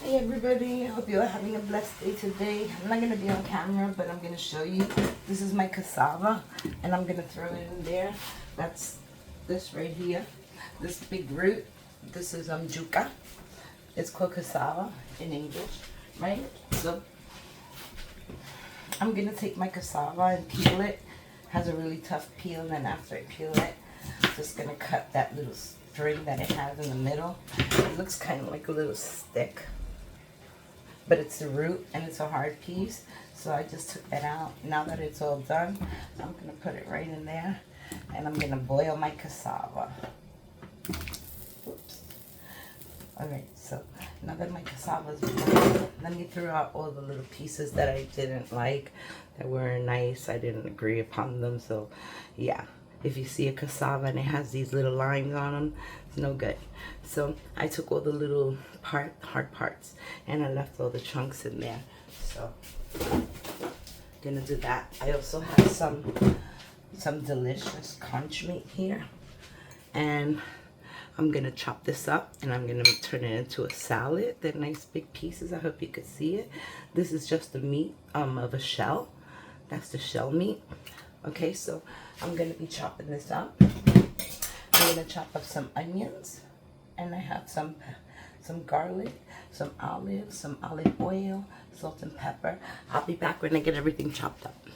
Hey everybody, I hope you're having a blessed day today. I'm not going to be on camera, but I'm going to show you. This is my cassava, and I'm going to throw it in there. That's this right here, this big root. This is juca. It's called cassava in English, right? So I'm going to take my cassava and peel it. It has a really tough peel, and then after I peel it, I'm just going to cut that little string that it has in the middle. It looks kind of like a little stick, but it's the root and it's a hard piece, so I just took that out. Now that it's all done, I'm going to put it right in there, and I'm going to boil my cassava. Oops. Alright, so now that my cassava is boiled, let me throw out all the little pieces that I didn't like, that weren't nice. I didn't agree upon them, so yeah. If you see a cassava and it has these little lines on them, it's no good. So I took all the little hard parts, and I left all the chunks in there. So I'm gonna do that. I also have some delicious conch meat here, and I'm gonna chop this up and I'm gonna turn it into a salad. They're nice big pieces. I hope you could see it. This is just the meat of a shell. That's the shell meat. Okay, so I'm going to be chopping this up. I'm going to chop up some onions, and I have some garlic, some olives, some olive oil, salt and pepper. I'll be back when I get everything chopped up.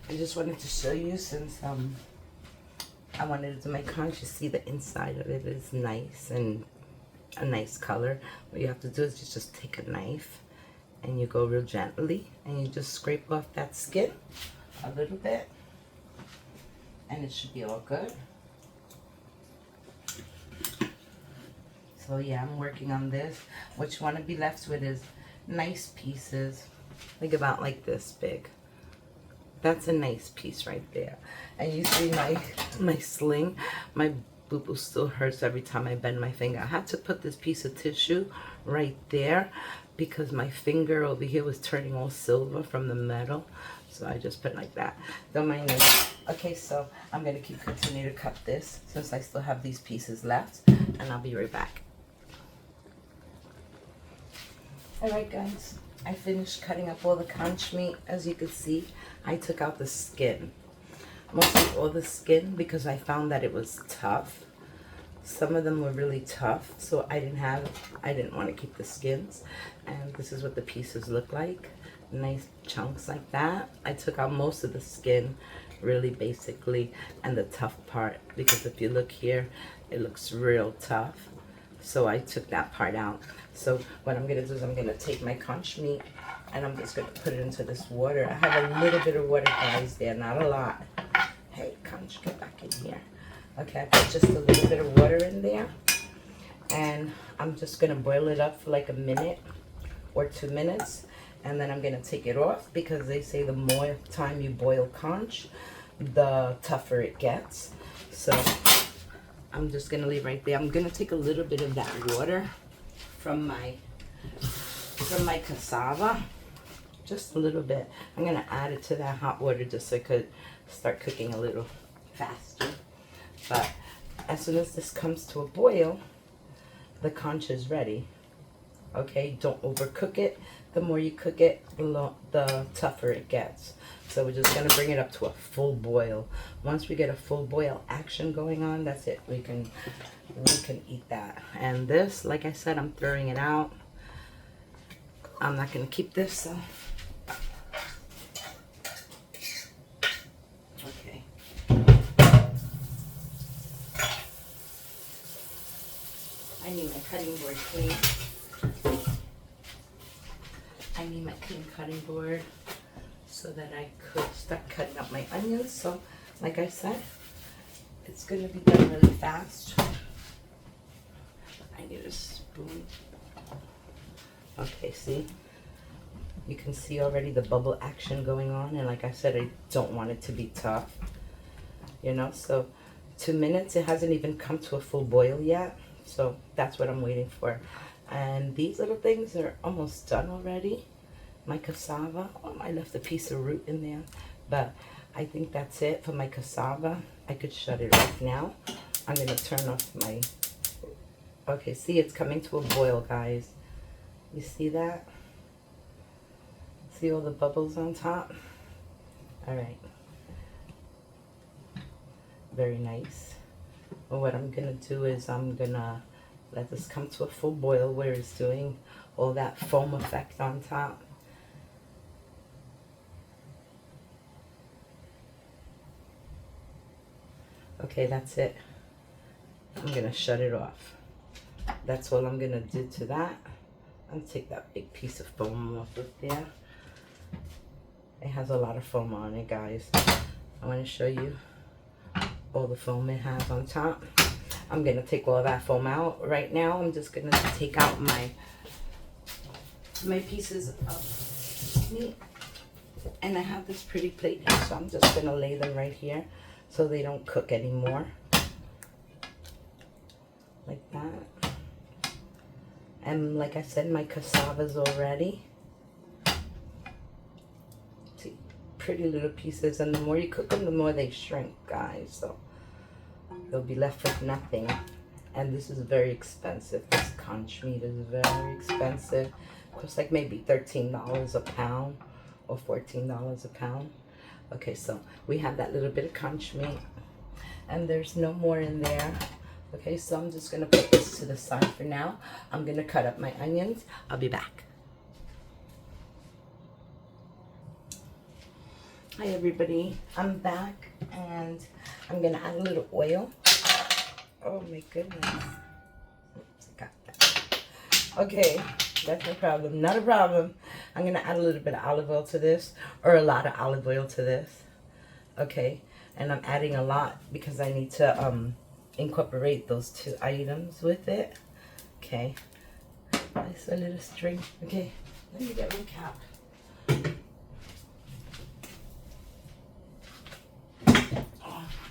I just wanted to show you, since I wanted to do my conch. You see the inside of it is nice and a nice color. What you have to do is you just take a knife and you go real gently and you just scrape off that skin a little bit, and it should be all good. So yeah, I'm working on this. What you want to be left with is nice pieces, like about like this big. That's a nice piece right there. And you see my sling, my boo-boo still hurts every time I bend my finger. I had to put this piece of tissue right there because my finger over here was turning all silver from the metal. So I just put it like that. Don't mind me. Okay, so I'm going to continue to cut this since I still have these pieces left, and I'll be right back. Alright guys, I finished cutting up all the conch meat. As you can see, I took out the skin. Mostly all the skin, because I found that it was tough. Some of them were really tough, so I didn't want to keep the skins. And this is what the pieces look like. Nice chunks like that. I took out most of the skin, really basically, and the tough part, because if you look here, it looks real tough. So I took that part out. So what I'm gonna do is I'm gonna take my conch meat and I'm just gonna put it into this water. I have a little bit of water, guys, there, not a lot. Hey, conch, get back in here. Okay, I put just a little bit of water in there, and I'm just gonna boil it up for like a minute or 2 minutes, and then I'm gonna take it off, because they say the more time you boil conch, the tougher it gets. So I'm just gonna leave right there. I'm gonna take a little bit of that water from my cassava, just a little bit. I'm gonna add it to that hot water just so it could start cooking a little faster. But as soon as this comes to a boil, the conch is ready. Okay, don't overcook it. The more you cook it, the tougher it gets. So we're just gonna bring it up to a full boil. Once we get a full boil action going on, that's it. We can eat that. And this, like I said, I'm throwing it out. I'm not gonna keep this, so. Okay. I need my cutting board clean. I need my clean cutting board so that I could start cutting up my onions. So, like I said, it's going to be done really fast. I need a spoon. Okay, see? You can see already the bubble action going on. And like I said, I don't want it to be tough. You know, so 2 minutes. It hasn't even come to a full boil yet. So that's what I'm waiting for. And these little things are almost done already. My cassava, I left a piece of root in there, but I think that's it for my cassava. I could shut it off now. I'm going to turn off my, okay, see, it's coming to a boil, guys. You see that? See all the bubbles on top? All right. Very nice. Well, what I'm gonna do is I'm gonna let this come to a full boil where it's doing all that foam effect on top. Okay, that's it. I'm gonna shut it off. That's all I'm gonna do to that. I'll take that big piece of foam off of there. It has a lot of foam on it, guys. I want to show you all the foam it has on top. I'm gonna take all that foam out right now. I'm just gonna take out my pieces of meat, and I have this pretty plate here, so I'm just gonna lay them right here so they don't cook anymore, like that. And like I said, my cassava's all ready. See, pretty little pieces, and the more you cook them, the more they shrink, guys. So they'll be left with nothing. And this is very expensive. This conch meat is very expensive. It costs like maybe $13 a pound or $14 a pound. Okay, so we have that little bit of conch meat, and there's no more in there. Okay, so I'm just gonna put this to the side for now. I'm gonna cut up my onions. I'll be back. Hi everybody, I'm back, and I'm gonna add a little oil. Oh my goodness. Oops, I got that. Okay, that's no problem, not a problem. I'm gonna add a little bit of olive oil to this, or a lot of olive oil to this. Okay, and I'm adding a lot because I need to incorporate those two items with it. Okay, nice a little string. Okay, let me get my cap.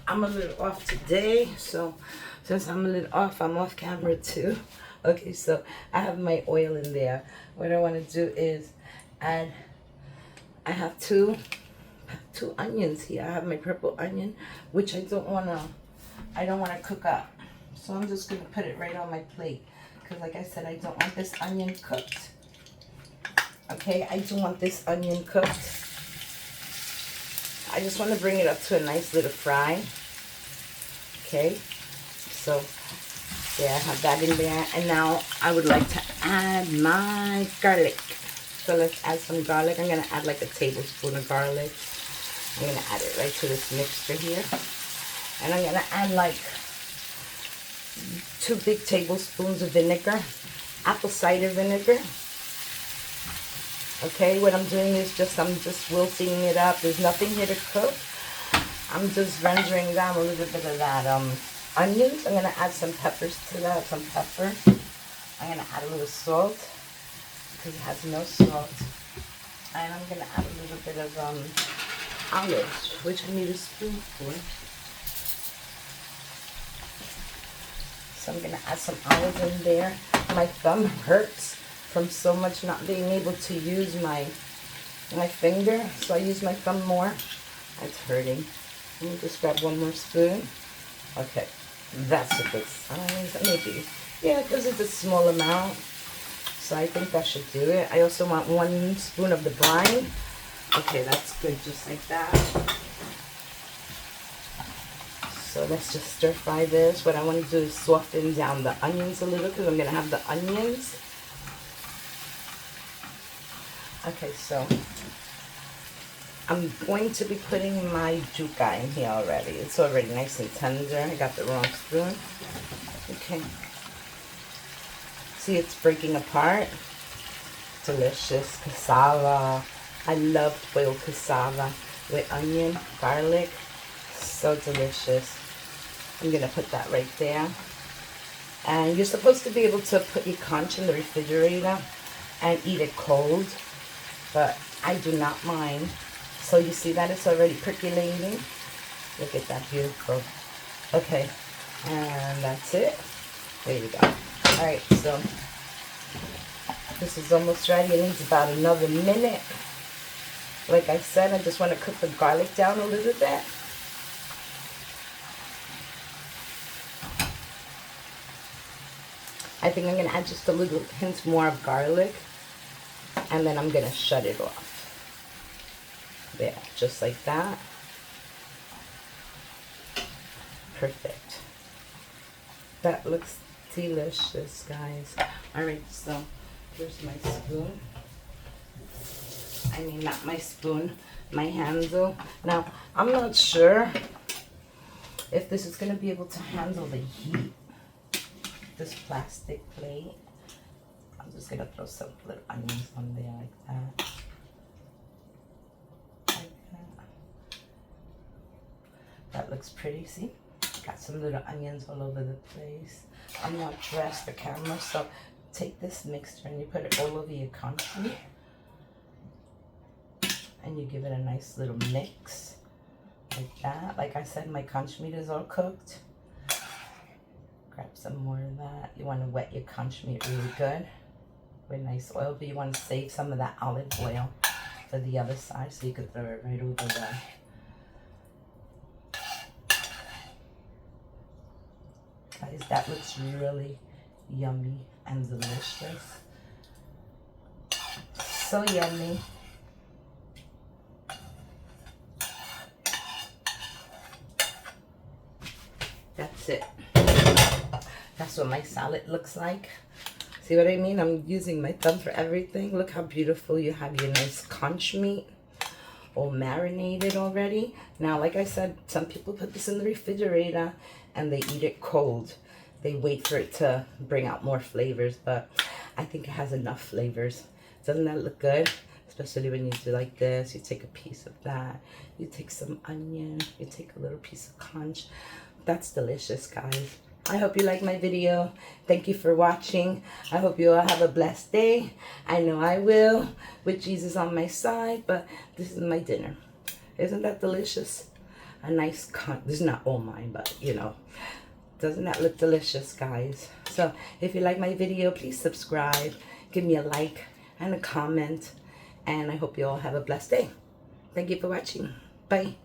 I'm a little off today, so since I'm a little off, I'm off camera too. Okay, so I have my oil in there. What I want to do is add, I have two onions here. I have my purple onion, which I don't want to cook up. So I'm just going to put it right on my plate, because like I said, I don't want this onion cooked. Okay, I do want this onion cooked. I just want to bring it up to a nice little fry. Okay, so yeah, I have that in there. And now I would like to add my garlic. So let's add some garlic. I'm going to add like a tablespoon of garlic. I'm going to add it right to this mixture here. And I'm going to add like 2 big tablespoons of vinegar, apple cider vinegar. Okay, what I'm doing is I'm just wilting it up. There's nothing here to cook. I'm just rendering down a little bit of that onions. I'm going to add some peppers to that, some pepper. I'm going to add a little salt because it has no salt. And I'm going to add a little bit of olives, which I need a spoon for. So I'm going to add some olives in there. My thumb hurts from so much not being able to use my finger, so I use my thumb more. It's hurting. Let me just grab one more spoon. Okay, that's a good size. Maybe, yeah, because it's a small amount, so I think that should do it. I also want 1 spoon of the brine. Okay, that's good, just like that. So let's just stir fry this. What I want to do is soften down the onions a little, because I'm going to have the onions. Okay, so I'm going to be putting my yuca in here already. It's already nice and tender. I got the wrong spoon. Okay. See, it's breaking apart. Delicious cassava. I love boiled cassava with onion, garlic. So delicious. I'm going to put that right there. And you're supposed to be able to put your conch in the refrigerator and eat it cold, but I do not mind. So you see that it's already percolating. Look at that, beautiful. Okay, and that's it. There you go. All right, so this is almost ready. It needs about another minute. Like I said, I just want to cook the garlic down a little bit. I think I'm going to add just a little hint more of garlic. And then I'm going to shut it off. There, just like that. Perfect. That looks delicious, guys. All right, so here's my spoon. I mean, not my spoon, my handle. Now, I'm not sure if this is going to be able to handle the heat. This plastic plate. I'm just going to throw some little onions on there like that. That looks pretty, see? Got some little onions all over the place. I'm not dressed the camera, so take this mixture and you put it all over your conch meat. And you give it a nice little mix. Like that. Like I said, my conch meat is all cooked. Grab some more of that. You want to wet your conch meat really good with nice oil, but you want to save some of that olive oil for the other side so you could throw it right over there. Guys, that looks really yummy and delicious. So yummy. That's it. That's what my salad looks like. See what I mean? I'm using my thumb for everything. Look how beautiful you have your nice conch meat all marinated already. Now, like I said, some people put this in the refrigerator and they eat it cold. They wait for it to bring out more flavors, but I think it has enough flavors. Doesn't that look good? Especially when you do like this, you take a piece of that, you take some onion, you take a little piece of conch. That's delicious, guys. I hope you like my video. Thank you for watching. I hope you all have a blessed day. I know I will, with Jesus on my side, but this is my dinner. Isn't that delicious? A nice conch. This is not all mine, but you know. Doesn't that look delicious, guys? So if you like my video, please subscribe. Give me a like and a comment. And I hope you all have a blessed day. Thank you for watching. Bye.